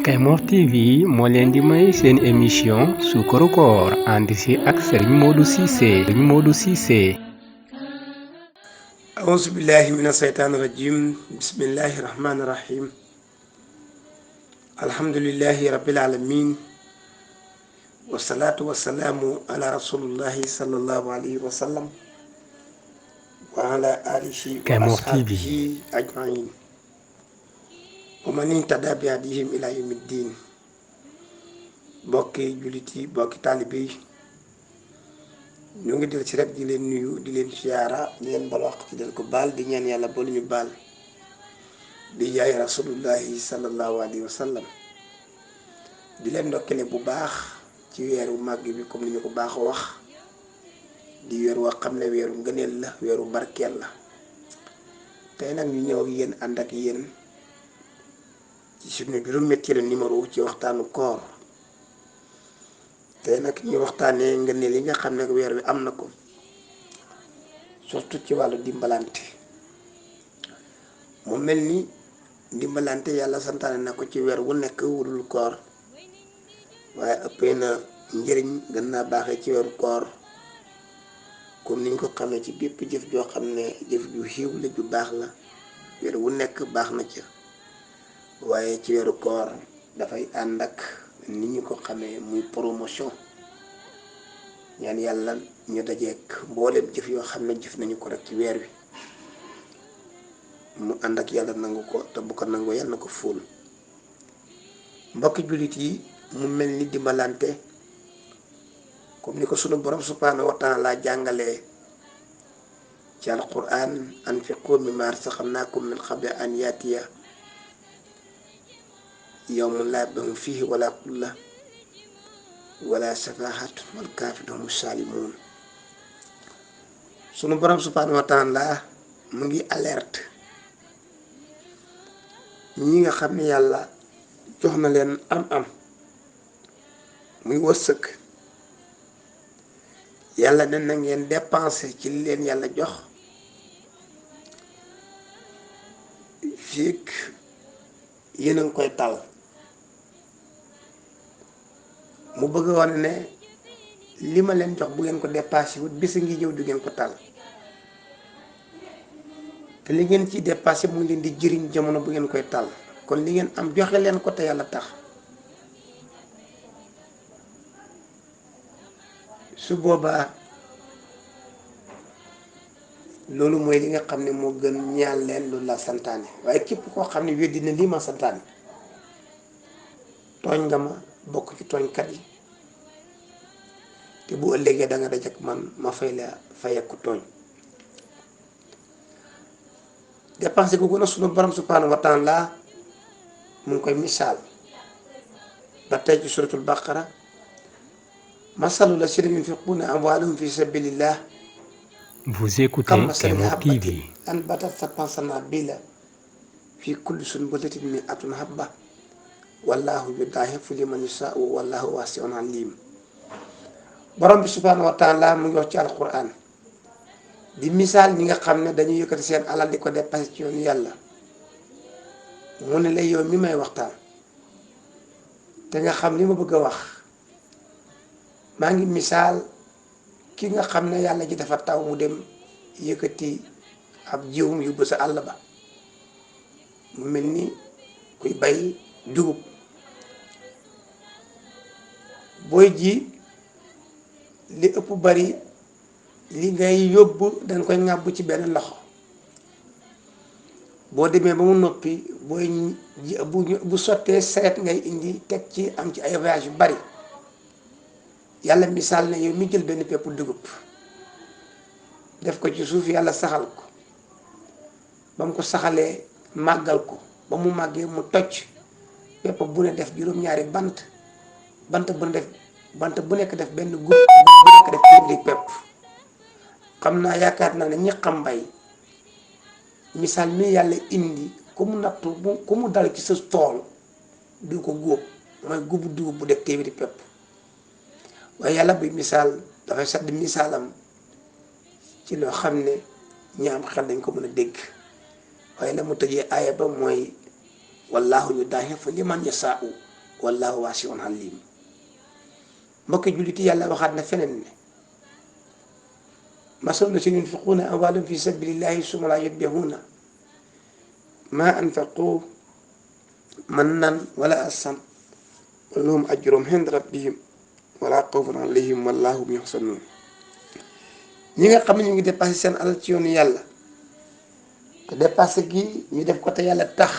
Kaymoor TV moo leen di may seen émission Suukaru Koor ànd si ak Serigne Modou Cissé. Auzu billahi mina shaytaani rajim. Bismillahi rahmaani rahim. Alhamdulillahi rabbil alamin. Wasalaatu wasalaamu ala rasulillahi sallallahu alayhi wa sallam wa ala alihi wa Kaymoor ashaabihi ajmain wa man ihtada bi hadihim ila yawmi ddin. bokki jullit yi bokki taalibe yi ñu ngi del ci rek di leen nuyu di leen siyaara di leen bal wax ci del ko baal di ñaan yàlla boolu ñu baal di jaay rasulullahi sallallahu alayhi wa sallam. di leen ndokkale bu baax ci weeru màgg bi comme ni ñu ko baaxoo wax di weer woo xam ne weeru ngëneel la weeru barkeel la. tey nag ñu ñëw ak yéen ànd ak yéen ci suñu juróom-ñetteelu numéro ci waxtaanu koor. tey nag ñu waxtaanee ngëneel yi nga xam ne weer wi am na ko surtout ci wàllu dimbalante. mu mel ni dimbalante yàlla santaane na ko ci weer wu nekk wudul koor waaye ëppee na njëriñ gën naa baaxee ci weeru koor comme niñ ko xamee ci bépp jëf joo xam ne jëf ju xiiw la ju baax la weer wu nekk baax na ca waaye ci weeru koor dafay ànd ak ni ñu ko xamee muy promotion. ñaan yàlla ñu dajeek mboolem jëf yoo xam ne jëf nañu ko rek ci weer wi mu ànd ak yàlla nangu ko te bu ko nangu yàlla na ko fóol. mbokki jullit yi mu mel ni dimbalante comme ni ko sunu borom subhanahu wa taala jàngalee ci alquran anfiqu mimma razaqnakum min qabli an yatiya yawmun laa bay'un fiihi wala xulla wala shafahatun wal kaafiruuna humu saalimuun. sunu borom subhanahu wa taala mu ngi alerte ñi nga xam ne yàlla jox na leen am muy wërsëg. yàlla ne na ngeen dépensé ci li leen yàlla jox fii yéen a ngi koy tal. mu bëgg a wane ne li ma leen jox bu ngeen ko dépassé wut bisa ngi ñëw du ngeen ko tal te li ngeen ciy dépassé mu ngi leen di jëriñ jamono bu ngeen koy tal. kon li ngeen am joxe leen ko te yàlla tax. su boobaa loolu mooy li nga xam ne moo gën ñaan leen loolu la santaane. waaye képp koo xam ne weddi na lii ma santaane tooñ nga ma bokk ci tooñkat yi te bu ëllëgee da nga dajak man ma fay la fayeku tooñ. dépensé ko gën a sunu borom subhanahu wa taala mu ngi koy misaal ba tey ci suratul baqara masalu lazina yunfiquuna amwaalahum fi sabilillah Vous écoutez Kaymoor TV. anbatat sab'a sanaabila fi kulli sunbulatin mi'atun habba wallahu yudaa'ifu liman yashaa'u wallahu waasi'un aliim. borom bi subhaanahu wa taala mu ngi wax ci alquran di misaal ñi nga xam ne dañuy yëkkati seen alal di ko dépassé ci yoonu yàlla. mu ne la yow mi may waxtaan te nga xam li ma bëgg a wax maa ngi misaal ki nga xam ne yàlla ji dafa taw mu dem yëkkati ab jiwum yóbbu sa àll ba mu mel ni kuy bay dugub. booy ji li ëpp bari li ngay yóbbu dañ koy ŋàbb ci benn loxo. boo demee ba mu noppi booy ji bu sottee saret ngay indi teg ci am ci ay voyage yu bari. yàlla misaal ne yow mi jël benn pepp dugub def ko ci suuf yàlla saxal ko ba mu ko saxalee màggal ko ba mu màggee mu toj pepp bu ne def juróom-ñaari bant bu nekk def benn gub bu nekk def téeméeri pepp. xam naa yaakaar naa ne ñi xam mbay misaal mi yàlla indi ku mu nattu ku mu dal ci sa tool du ko góob mooy gubu dugub bu def téeméeri pepp. waaye yàlla buy misaal dafay sadd misaalam ci loo xam ne ñi am xel dañ ko mën a dégg. waaye la mu tëjee aaya ba mooy wallahu yudaa'ifu liman yashaa'u wallahu waasi'un aliim. mbokki jullit yi yàlla waxaat na feneen ne masalu llaziina yunfiquuna amwaalahum fi sabiilillahi summa laa yutbi'uuna maa anfaquu mannan wala asan wa lahum ajruhum inda rabbihim wala xawfun alayhim wala hum yaxzanuun. ñi nga xam ne ñu ngi dépassé seen alal ci yoonu yàlla te dépassé gi ñu def ko te yàlla tax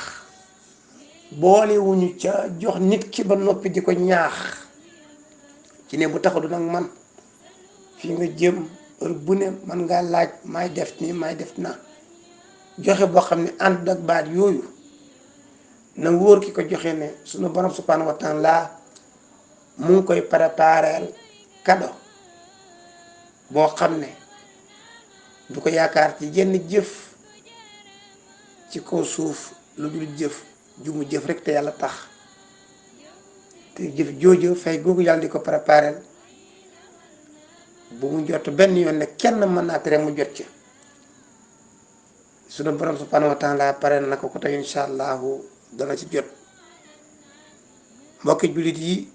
boolewuñu ca jox nit ki ba noppi di ko ñaax ci ne bu taxadu nag man fii nga jëm heure bu ne man ngaa laaj may def nii may def na joxe boo xam ne ànd ak baat yooyu na wóor ki ko joxe ne sunu borom subhanahu wa taala mu ngi koy prépareel cadeau boo xam ne du ko yaakaar ci jenn jëf ci kaw suuf lu dul jëf ju mu jëf rek te yàlla tax te jëf jooju fay googu yàlla di ko prépareel bu mu jot benn yoon ne kenn mën naa tere mu jot ci sunu borom subhanahu wa taala pare na ko te incha allahu dana ci jot. mbokki jullit yi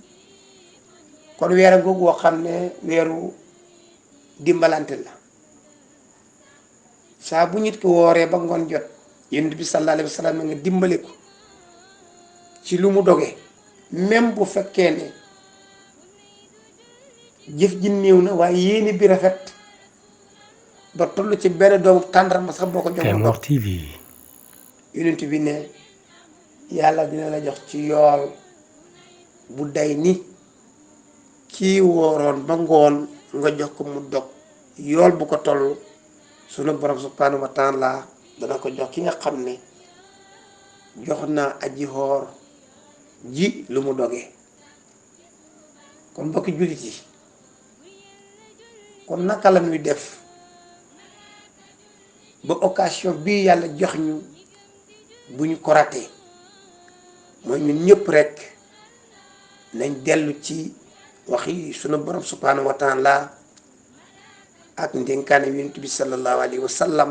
kon weer googu woo xam ne weeru dimbalante la saa bu nit ki wooree ba ngoon jot yonent bi sallallahu alayhi wa sallam nga dimbale ko ci lu mu doge même bu fekkee ne jëf ji néew na waaye yéene bi rafet ba toll ci benn doomu tàndarma sax boo ko jox Kemor TV. yonent bi ne yàlla dina la jox ci yool bu day ni kii wooroon ba ngoon nga jox ko mu dog yool bu ko toll sunu borom subhanahu wa taala dana ko jox ki nga xam ne jox naa aji xoor ji lu mu dogee. kon mbokki jullit yi kon naka la ñuy def ba occasion bii yàlla jox ñu bu ñu ko ratee mooy ñun ñëpp rek nañ dellu ci waxi sunu borom subhanahu wa taala ak ndénkaane yonent bi sallallahu alayhi wa sallam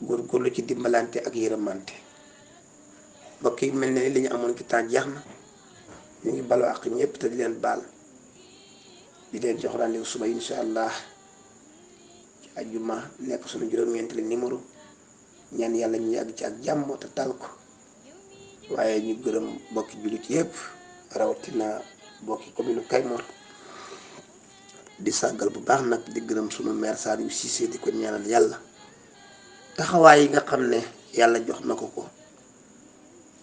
góorgóorlu ci dimbalante ak yërëmante. mbokk yi mel ne li ñu amoon ci temps jeex na ñu ngi baloo ak ñëpp te di leen baal di leen jox rendez-vous suba incha allah ci àjjuma nekk suñu juróom-ñeenteelu numéro ñaan yàlla ñu yàgg ci ak jàmm te tal ko waaye ñu gërëm bokki jullit yëpp rawatina bokki commune Kayemor di sàggal bu baax nag di gërëm sunu maire Saliou Cissé di ko ñaanal yàlla taxawaay yi nga xam ne yàlla jox na ko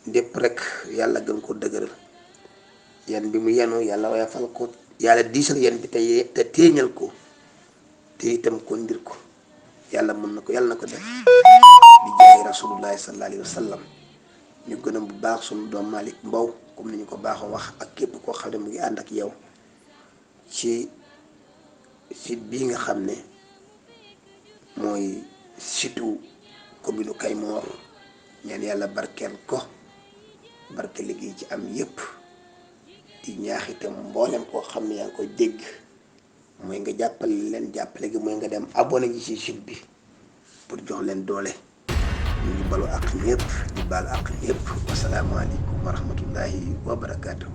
ndépp rek yàlla gën ko dëgëral yan bi mu yenu yàlla woyofal ko yàlla diisal yan bi te téeñal ko te itam ko ndir ko yàlla mën na ko yàlla na ko def di jaay rasulullahi sallallahu alayhi wa sallam. ñu gënam bu baax sunu doom Malick Mbow comme ni ñu ko baaxoo wax ak képp koo xam ne mu ngi ànd ak yow ci site bii nga xam ne mooy situ commune Kayemor ñaan yàlla barkeel ko barke liggéey ci am yépp di ñaax itam mboolem koo xam ne yaa ngi koy dégg mooy nga jàppale leen jàppale gi mooy nga dem abonné ji ci site bi pour jox leen doole. ñu ngi balu ak ñëpp di baal ak ñëpp wasalaamaaleykum wa rahmatullahi wa barakaatu.